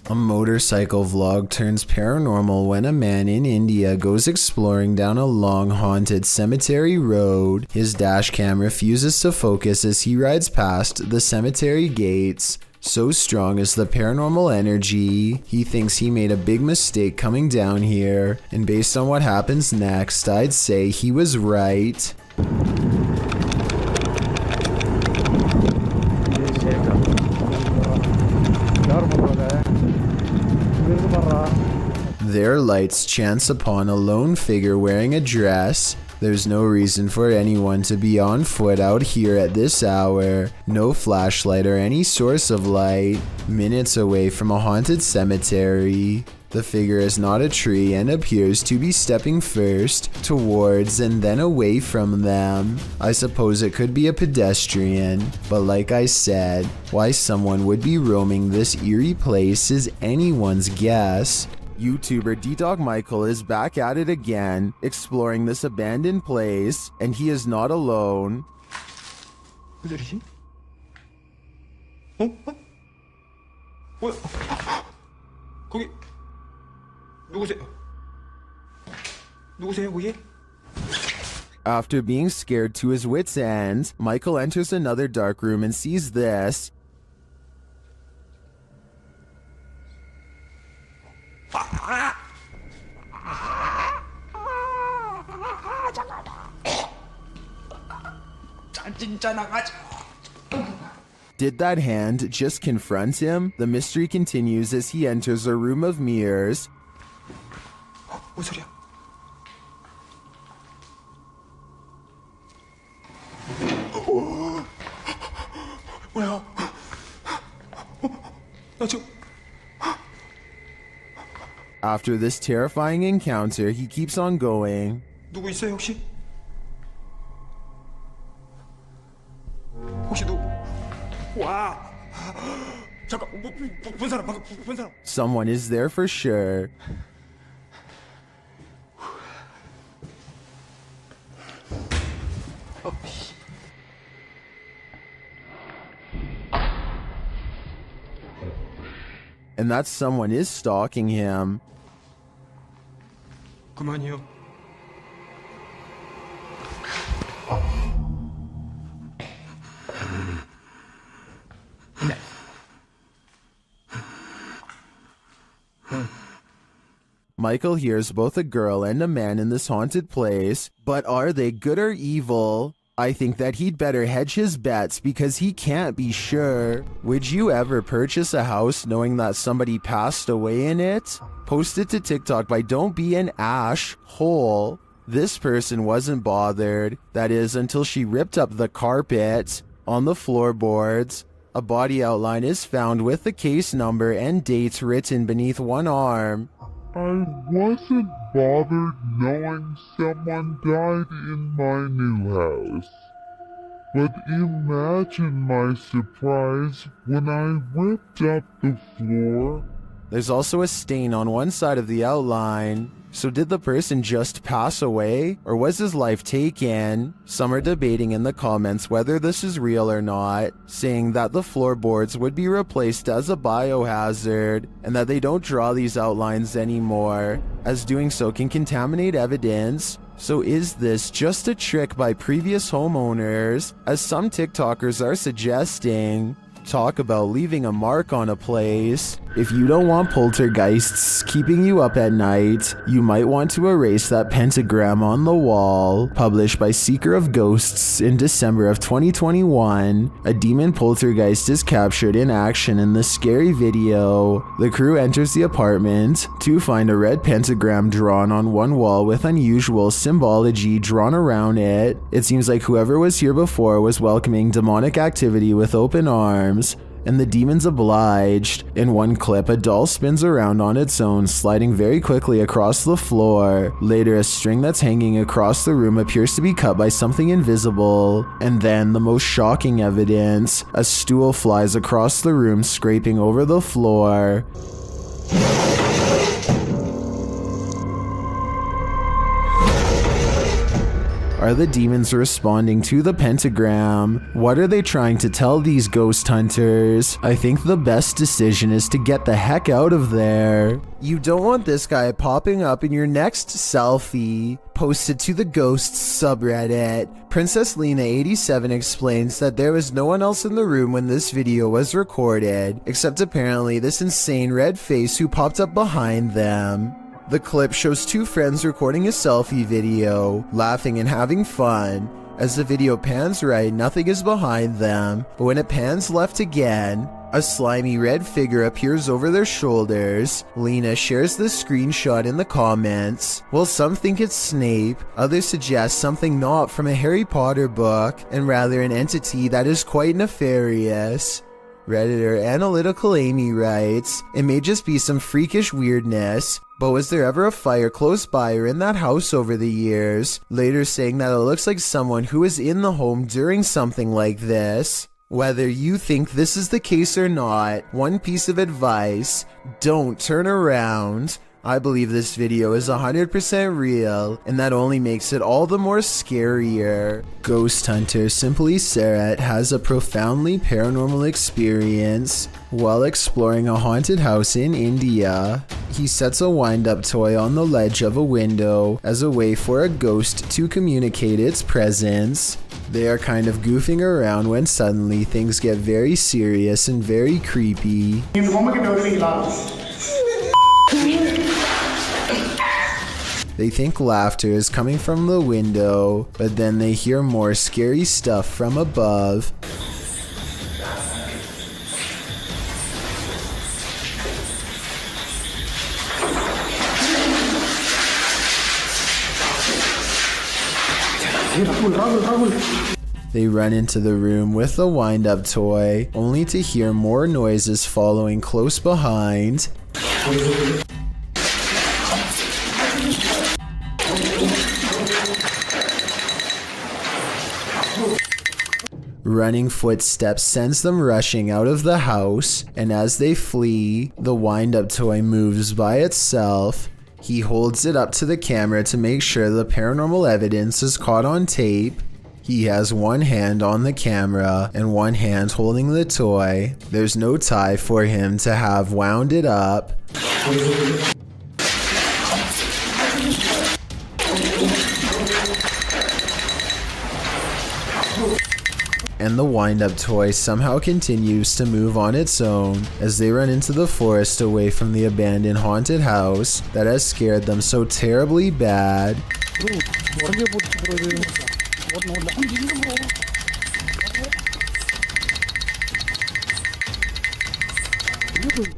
A motorcycle vlog turns paranormal when a man in India goes exploring down a long haunted cemetery road. His dash cam refuses to focus as he rides past the cemetery gates. So strong is the paranormal energy, he thinks he made a big mistake coming down here, and based on what happens next, I'd say he was right. Their lights chance upon a lone figure wearing a dress. There's no reason for anyone to be on foot out here at this hour. No flashlight or any source of light. Minutes away from a haunted cemetery. The figure is not a tree and appears to be stepping first towards and then away from them. I suppose it could be a pedestrian, but like I said, why someone would be roaming this eerie place is anyone's guess. YouTuber D-Dog Michael is back at it again, exploring this abandoned place, and he is not alone. 무슨 어? 뭐야? 거기 누구세요? 누구세요 거기? After being scared to his wits' end, Michael enters another dark room and sees this. Did that hand just confront him? The mystery continues as he enters a room of mirrors. 뭔 소리야? 뭐야? 나 지금 After this terrifying encounter, he keeps on going. 누구 있어요 혹시? 혹시 누구? 와! 잠깐 본 사람 방금 본 사람. Someone is there for sure. And that someone is stalking him. 그만이요. Michael hears both a girl and a man in this haunted place, but are they good or evil? I think that he'd better hedge his bets because he can't be sure. Would you ever purchase a house knowing that somebody passed away in it? Post it to TikTok by Don't Be an Ash Hole. This person wasn't bothered, that is until she ripped up the carpet. On the floorboards, a body outline is found with the case number and date written beneath one arm. I wasn't bothered knowing someone died in my new house. But imagine my surprise when I ripped up the floor. There's also a stain on one side of the outline. So did the person just pass away, or was his life taken? Some are debating in the comments whether this is real or not, saying that the floorboards would be replaced as a biohazard, and that they don't draw these outlines anymore, as doing so can contaminate evidence. So is this just a trick by previous homeowners, as some TikTokers are suggesting? Talk about leaving a mark on a place. If you don't want poltergeists keeping you up at night, you might want to erase that pentagram on the wall. Published by Seeker of Ghosts in December of 2021, a demon poltergeist is captured in action in the scary video. The crew enters the apartment to find a red pentagram drawn on one wall with unusual symbology drawn around it. It seems like whoever was here before was welcoming demonic activity with open arms, and the demons obliged. In one clip, a doll spins around on its own, sliding very quickly across the floor. Later, a string that's hanging across the room appears to be cut by something invisible. And then, the most shocking evidence, a stool flies across the room, scraping over the floor. Are the demons responding to the pentagram? What are they trying to tell these ghost hunters? I think the best decision is to get the heck out of there. You don't want this guy popping up in your next selfie. Posted to the Ghosts subreddit. Princess Lena 87 explains that there was no one else in the room when this video was recorded, except apparently this insane red face who popped up behind them. The clip shows two friends recording a selfie video, laughing and having fun. As the video pans right, nothing is behind them, but when it pans left again, a slimy red figure appears over their shoulders. Lena shares the screenshot in the comments. While some think it's Snape, others suggest something not from a Harry Potter book, and rather an entity that is quite nefarious. Redditor Analytical Amy writes, "It may just be some freakish weirdness, but was there ever a fire close by or in that house over the years?" Later saying that it looks like someone who was in the home during something like this. Whether you think this is the case or not, one piece of advice: don't turn around. I believe this video is 100% real, and that only makes it all the more scarier. Ghost hunter Simply Sarat has a profoundly paranormal experience while exploring a haunted house in India. He sets a wind-up toy on the ledge of a window as a way for a ghost to communicate its presence. They are kind of goofing around when suddenly things get very serious and very creepy. They think laughter is coming from the window, but then they hear more scary stuff from above. They run into the room with the wind-up toy, only to hear more noises following close behind. Running footsteps sends them rushing out of the house, and as they flee, the wind-up toy moves by itself. He holds it up to the camera to make sure the paranormal evidence is caught on tape. He has one hand on the camera and one hand holding the toy. There's no tie for him to have wound it up. And the wind-up toy somehow continues to move on its own as they run into the forest away from the abandoned haunted house that has scared them so terribly bad.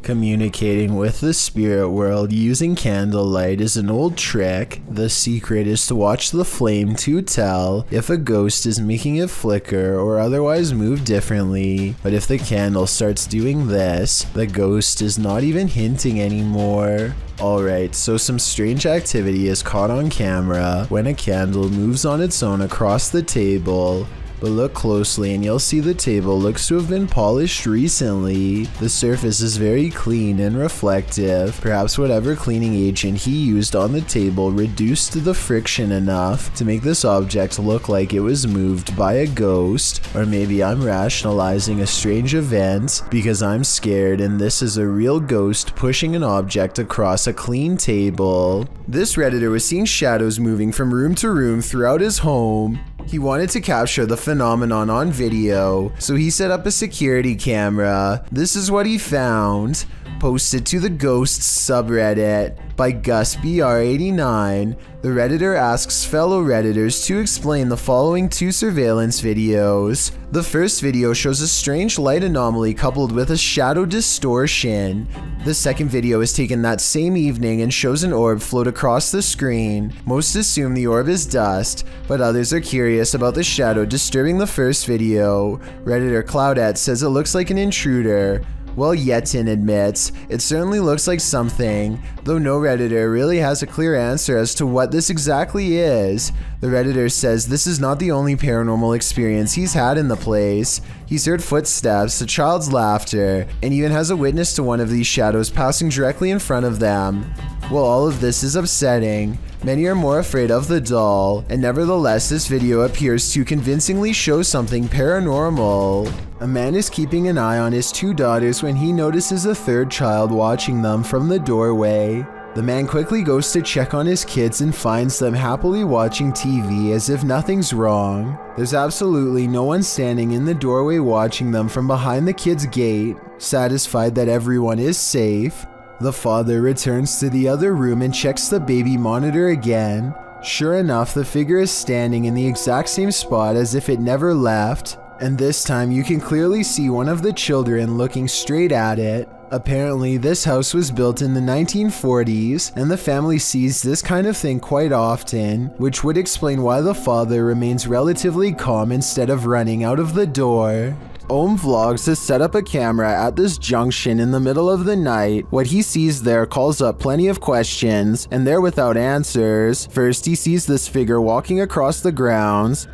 Communicating with the spirit world using candlelight is an old trick. The secret is to watch the flame to tell if a ghost is making it flicker or otherwise move differently. But if the candle starts doing this, the ghost is not even hinting anymore. Alright, so some strange activity is caught on camera when a candle moves on its own across the table. But look closely and you'll see the table looks to have been polished recently. The surface is very clean and reflective. Perhaps whatever cleaning agent he used on the table reduced the friction enough to make this object look like it was moved by a ghost. Or maybe I'm rationalizing a strange event because I'm scared and this is a real ghost pushing an object across a clean table. This Redditor was seeing shadows moving from room to room throughout his home. He wanted to capture the phenomenon on video, so he set up a security camera. This is what he found. Posted to the Ghosts subreddit by GusBR89, the Redditor asks fellow Redditors to explain the following two surveillance videos. The first video shows a strange light anomaly coupled with a shadow distortion. The second video is taken that same evening and shows an orb float across the screen. Most assume the orb is dust, but others are curious about the shadow disturbing the first video. Redditor Cloudette says it looks like an intruder. Well, Yetin admits, it certainly looks like something, though no Redditor really has a clear answer as to what this exactly is. The Redditor says this is not the only paranormal experience he's had in the place. He's heard footsteps, a child's laughter, and even has a witness to one of these shadows passing directly in front of them. While all of this is upsetting, many are more afraid of the doll, and nevertheless this video appears to convincingly show something paranormal. A man is keeping an eye on his 2 daughters when he notices a 3rd child watching them from the doorway. The man quickly goes to check on his kids and finds them happily watching TV as if nothing's wrong. There's absolutely no one standing in the doorway watching them from behind the kids' gate, satisfied that everyone is safe. The father returns to the other room and checks the baby monitor again. Sure enough, the figure is standing in the exact same spot as if it never left, and this time you can clearly see one of the children looking straight at it. Apparently, this house was built in the 1940s, and the family sees this kind of thing quite often, which would explain why the father remains relatively calm instead of running out of the door. Ohm Vlogs has set up a camera at this junction in the middle of the night. What he sees there calls up plenty of questions, and they're without answers. First, he sees this figure walking across the grounds.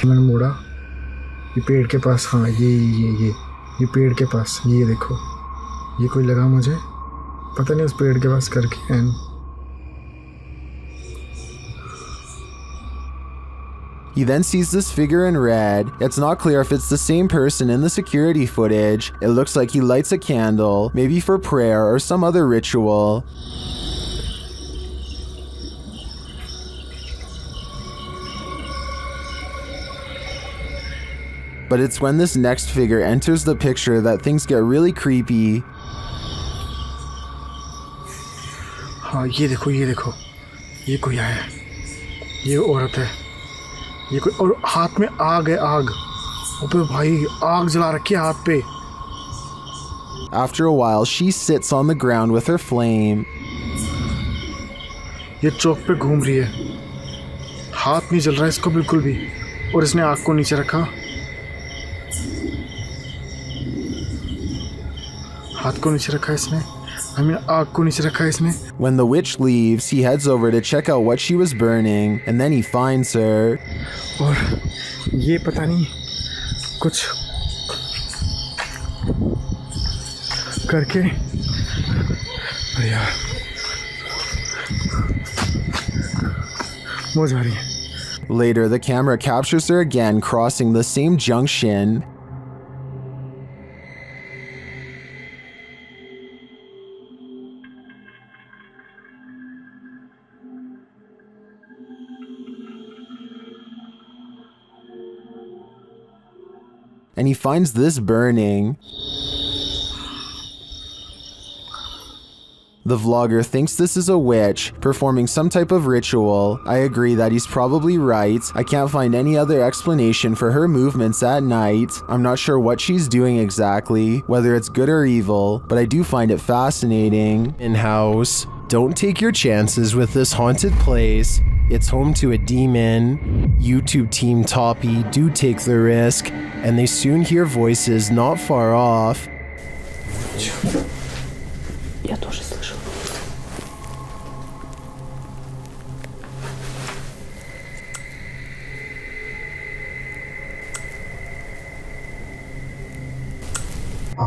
मैंने मोड़ा ये पेड़ के पास हाँ ये पेड़ के पास ये देखो ये कोई लगा मुझे पता नहीं उस पेड़ के पास करके and He then sees this figure in red. It's not clear if it's the same person in the security footage. It looks like he lights a candle, maybe for prayer or some other ritual. But it's when this next figure enters the picture that things get really creepy. हाँ ये देखो ये कोई आया ये औरत है ये कोई और हाथ में आग है आग अबे भाई आग जला रखी है हाथ पे After a while, she sits on the ground with her flame. ये चौक पे घूम रही है हाथ नहीं जल रहा है इसको बिल्कुल भी और इसने आग को नीचे रखा हाथ को नीचे रखा इसने आग को नीचे रखा इसने When the witch leaves, he heads over to check out what she was burning, and then he finds her. और ये पता नहीं कुछ करके अरे यार मौज आ रही है Later, the camera captures her again crossing the same junction. And he finds this burning. The vlogger thinks this is a witch performing some type of ritual. I agree that he's probably right. I can't find any other explanation for her movements at night. I'm not sure what she's doing exactly, whether it's good or evil, but I do find it fascinating. In-house, don't take your chances with this haunted place. It's home to a demon. YouTube team Toppy do take the risk, and they soon hear voices not far off. Я тоже слышала.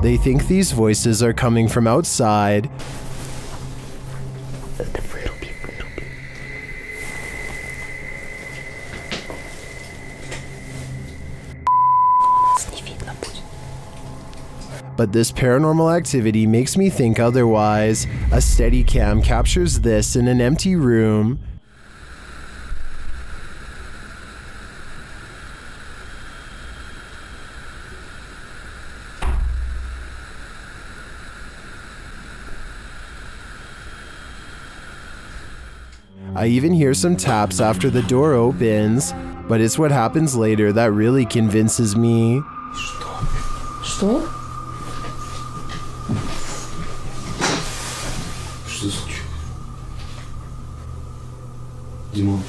They think these voices are coming from outside. But this paranormal activity makes me think otherwise. A Steadicam captures this in an empty room. I even hear some taps after the door opens, but it's what happens later that really convinces me. Что? Что за звуки? Димон.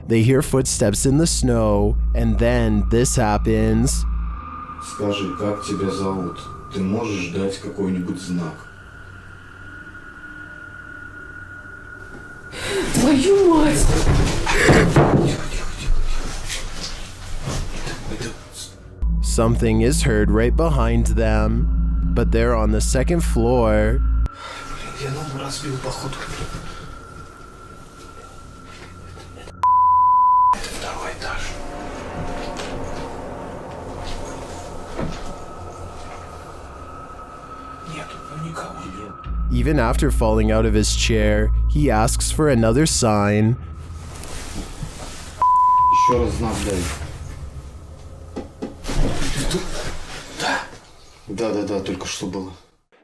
They hear footsteps in the snow, and then this happens. Скажи, как тебя зовут? Ты можешь дать какой-нибудь знак? Твою мать! Something is heard right behind them, but they're on the second floor. Я ногу разбил, походу. Это второй этаж. Нет, никого нет. Even after falling out of his chair, he asks for another sign. Еще раз знак дай. Да, только что было.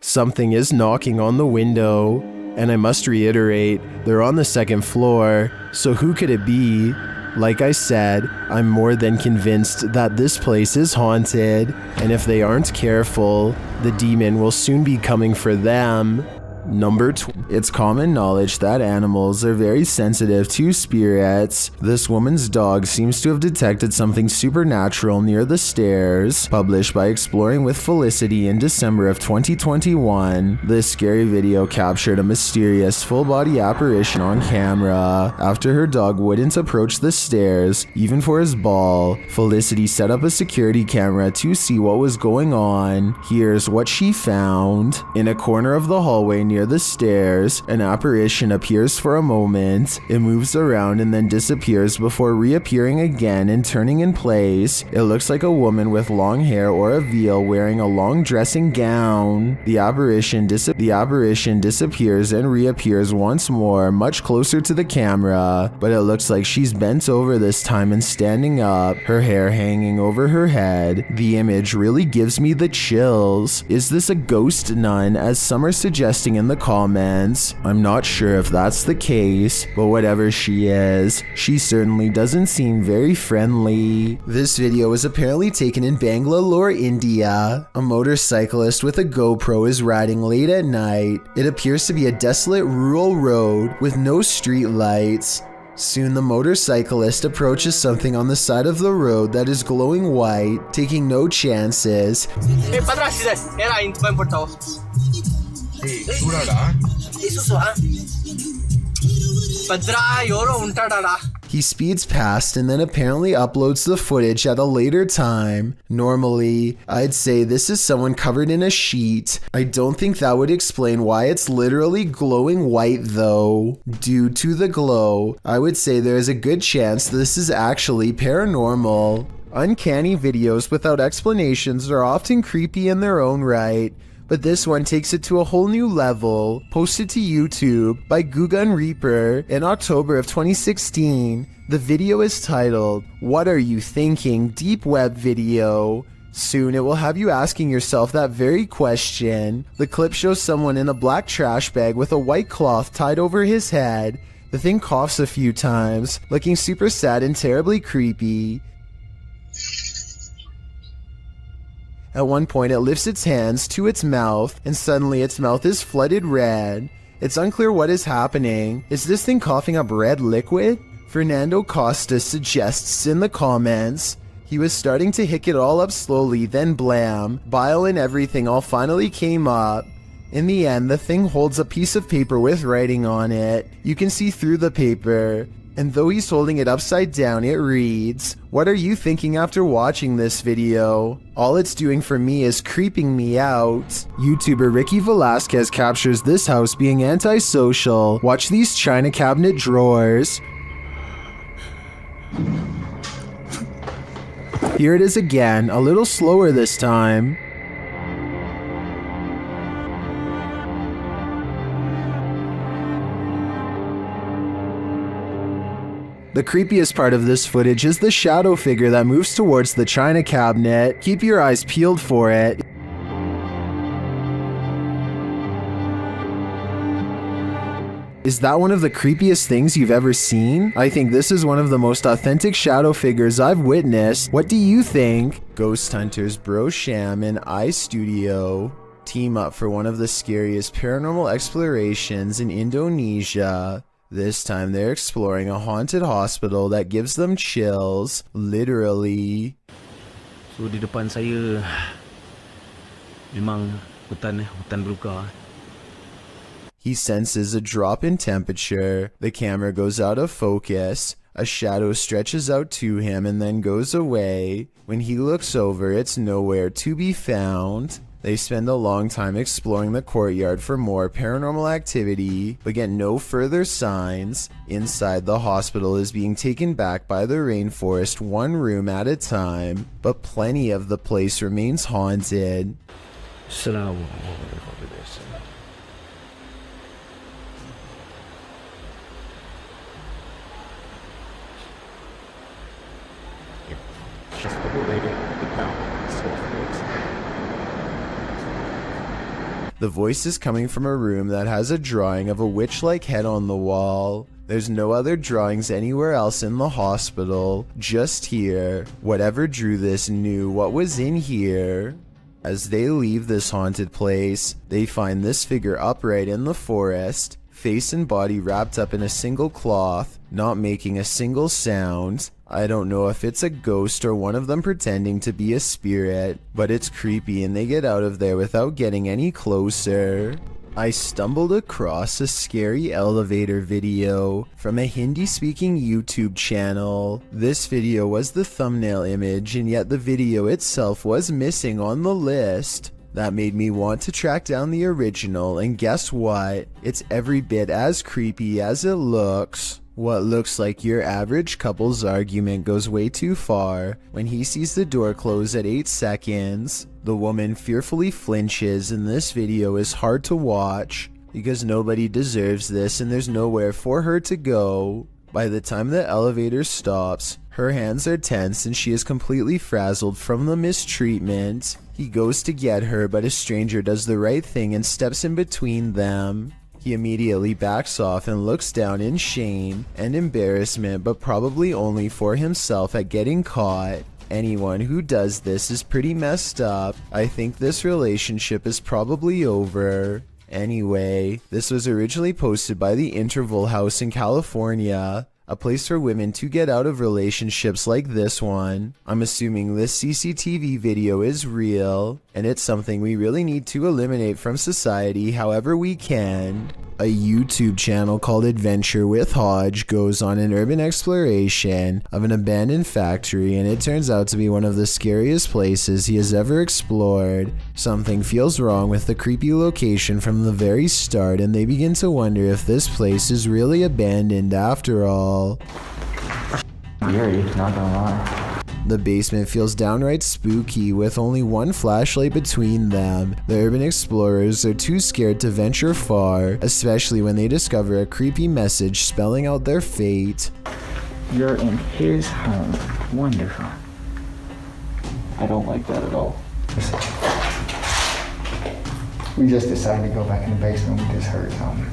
Something is knocking on the window, and I must reiterate, they're on the second floor, so who could it be? Like I said, I'm more than convinced that this place is haunted, and if they aren't careful, the demon will soon be coming for them. Number 2. It's common knowledge that animals are very sensitive to spirits. This woman's dog seems to have detected something supernatural near the stairs. Published by Exploring with Felicity in December of 2021, this scary video captured a mysterious full-body apparition on camera. After her dog wouldn't approach the stairs, even for his ball, Felicity set up a security camera to see what was going on. Here's what she found. In a corner of the hallway near the stairs, an apparition appears for a moment. It moves around and then disappears before reappearing again and turning in place. It looks like a woman with long hair or a veil wearing a long dressing gown. The apparition disappears and reappears once more, much closer to the camera, but it looks like she's bent over this time and standing up, her hair hanging over her head. The image really gives me the chills. Is this a ghost nun, as some are suggesting in the comments? I'm not sure if that's the case, but whatever she is, she certainly doesn't seem very friendly. This video was apparently taken in Bangalore, India. A motorcyclist with a GoPro is riding late at night. It appears to be a desolate rural road with no street lights. Soon the motorcyclist approaches something on the side of the road that is glowing white, taking no chances. He speeds past and then apparently uploads the footage at a later time. Normally, I'd say this is someone covered in a sheet. I don't think that would explain why it's literally glowing white though. Due to the glow, I would say there is a good chance this is actually paranormal. Uncanny videos without explanations are often creepy in their own right, but this one takes it to a whole new level. Posted to YouTube by Gugun Reaper in October of 2016. The video is titled, "What Are You Thinking?" Deep Web Video. Soon it will have you asking yourself that very question. The clip shows someone in a black trash bag with a white cloth tied over his head. The thing coughs a few times, looking super sad and terribly creepy. At one point it lifts its hands to its mouth, and suddenly its mouth is flooded red. It's unclear what is happening. Is this thing coughing up red liquid? Fernando Costa suggests in the comments. He was starting to hick it all up slowly, then blam, bile and everything all finally came up. In the end, the thing holds a piece of paper with writing on it. You can see through the paper. And though he's holding it upside down, it reads, "What are you thinking after watching this video?" All it's doing for me is creeping me out. YouTuber Ricky Velasquez captures this house being antisocial. Watch these china cabinet drawers. Here it is again, a little slower this time. The creepiest part of this footage is the shadow figure that moves towards the china cabinet. Keep your eyes peeled for it. Is that one of the creepiest things you've ever seen? I think this is one of the most authentic shadow figures I've witnessed. What do you think? Ghost hunters Bro Sham and iStudio team up for one of the scariest paranormal explorations in Indonesia. This time they're exploring a haunted hospital that gives them chills, literally. So di depan saya memang hutan belukar. He senses a drop in temperature. The camera goes out of focus. A shadow stretches out to him and then goes away. When he looks over, it's nowhere to be found. They spend a long time exploring the courtyard for more paranormal activity, but get no further signs. Inside, the hospital is being taken back by the rainforest one room at a time, but plenty of the place remains haunted. Assalamualaikum warahmatullahi wabarakatuh. The voice is coming from a room that has a drawing of a witch-like head on the wall. There's no other drawings anywhere else in the hospital, just here. Whatever drew this knew what was in here. As they leave this haunted place, they find this figure upright in the forest, face and body wrapped up in a single cloth, not making a single sound. I don't know if it's a ghost or one of them pretending to be a spirit, but it's creepy and they get out of there without getting any closer. I stumbled across a scary elevator video from a Hindi-speaking YouTube channel. This video was the thumbnail image, and yet the video itself was missing on the list. That made me want to track down the original, and guess what? It's every bit as creepy as it looks. What looks like your average couple's argument goes way too far when he sees the door close at 8 seconds. The woman fearfully flinches, and this video is hard to watch because nobody deserves this and there's nowhere for her to go. By the time the elevator stops, her hands are tense and she is completely frazzled from the mistreatment. He goes to get her, but a stranger does the right thing and steps in between them. He immediately backs off and looks down in shame and embarrassment, but probably only for himself at getting caught. Anyone who does this is pretty messed up. I think this relationship is probably over. Anyway, this was originally posted by the Interval House in California, a place for women to get out of relationships like this one. I'm assuming this CCTV video is real, and it's something we really need to eliminate from society however we can. A YouTube channel called Adventure with Hodge goes on an urban exploration of an abandoned factory, and it turns out to be one of the scariest places he has ever explored. Something feels wrong with the creepy location from the very start, and they begin to wonder if this place is really abandoned after all. Eerie, not gonna lie. The basement feels downright spooky with only one flashlight between them. The urban explorers are too scared to venture far, especially when they discover a creepy message spelling out their fate. You're in his home. Wonderful. I don't like that at all. We just decided to go back in the basement. We just heard something.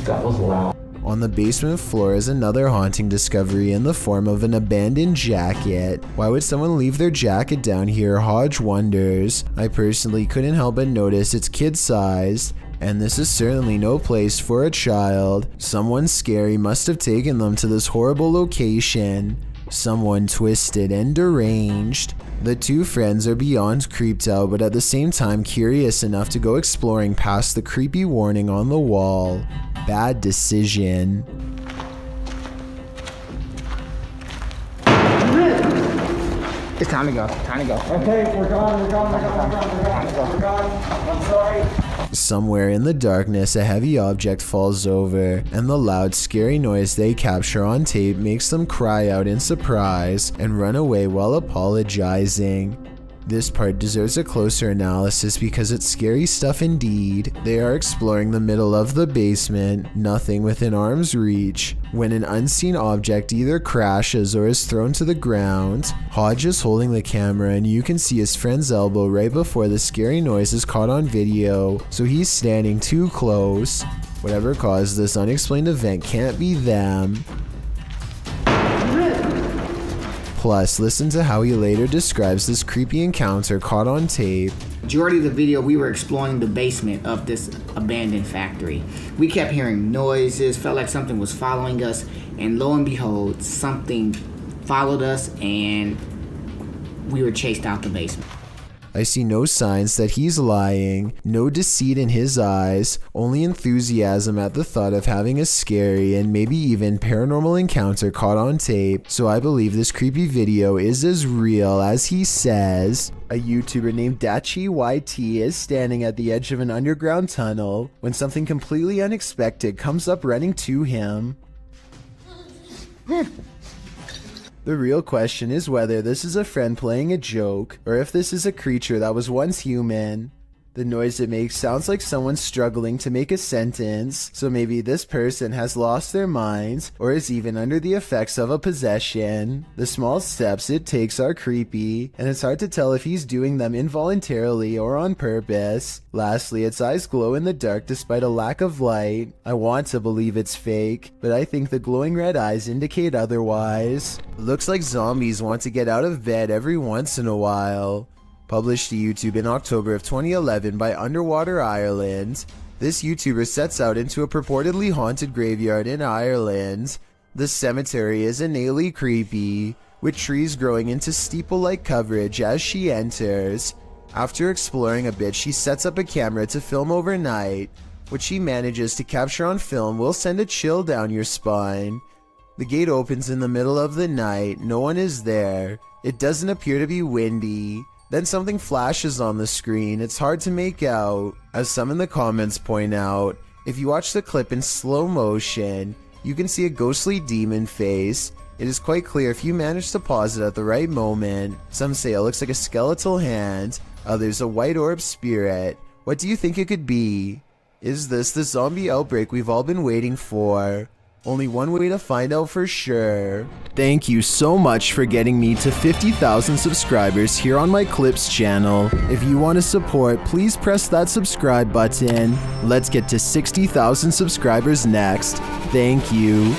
That was loud. On the basement floor is another haunting discovery in the form of an abandoned jacket. Why would someone leave their jacket down here? Hodge wonders. I personally couldn't help but notice it's kid-sized, and this is certainly no place for a child. Someone scary must have taken them to this horrible location. Someone twisted and deranged. The two friends are beyond creeped out, but at the same time curious enough to go exploring past the creepy warning on the wall. Bad decision. It's time to go. Time to go. Okay, we're gone. I'm sorry. Somewhere in the darkness, a heavy object falls over, and the loud, scary noise they capture on tape makes them cry out in surprise and run away while apologizing. This part deserves a closer analysis because it's scary stuff indeed. They are exploring the middle of the basement, nothing within arm's reach, when an unseen object either crashes or is thrown to the ground. Hodge is holding the camera and you can see his friend's elbow right before the scary noise is caught on video, so he's standing too close. Whatever caused this unexplained event can't be them. Plus, listen to how he later describes this creepy encounter caught on tape. Majority of the video, we were exploring the basement of this abandoned factory. We kept hearing noises, felt like something was following us, and lo and behold, something followed us and we were chased out the basement. I see no signs that he's lying, no deceit in his eyes, only enthusiasm at the thought of having a scary and maybe even paranormal encounter caught on tape, so I believe this creepy video is as real as he says. A YouTuber named Dachi YT is standing at the edge of an underground tunnel when something completely unexpected comes up running to him. The real question is whether this is a friend playing a joke, or if this is a creature that was once human. The noise it makes sounds like someone struggling to make a sentence, so maybe this person has lost their minds, or is even under the effects of a possession. The small steps it takes are creepy, and it's hard to tell if he's doing them involuntarily or on purpose. Lastly, its eyes glow in the dark despite a lack of light. I want to believe it's fake, but I think the glowing red eyes indicate otherwise. It looks like zombies want to get out of bed every once in a while. Published to YouTube in October of 2011 by Underwater Ireland, this YouTuber sets out into a purportedly haunted graveyard in Ireland. The cemetery is innately creepy, with trees growing into steeple-like coverage as she enters. After exploring a bit, she sets up a camera to film overnight. What she manages to capture on film will send a chill down your spine. The gate opens in the middle of the night, no one is there. It doesn't appear to be windy. Then something flashes on the screen, it's hard to make out. As some in the comments point out, if you watch the clip in slow motion, you can see a ghostly demon face. It is quite clear if you manage to pause it at the right moment. Some say it looks like a skeletal hand, others a white orb spirit. What do you think it could be? Is this the zombie outbreak we've all been waiting for? Only one way to find out for sure. Thank you so much for getting me to 50,000 subscribers here on my Clips channel. If you want to support, please press that subscribe button. Let's get to 60,000 subscribers next. Thank you.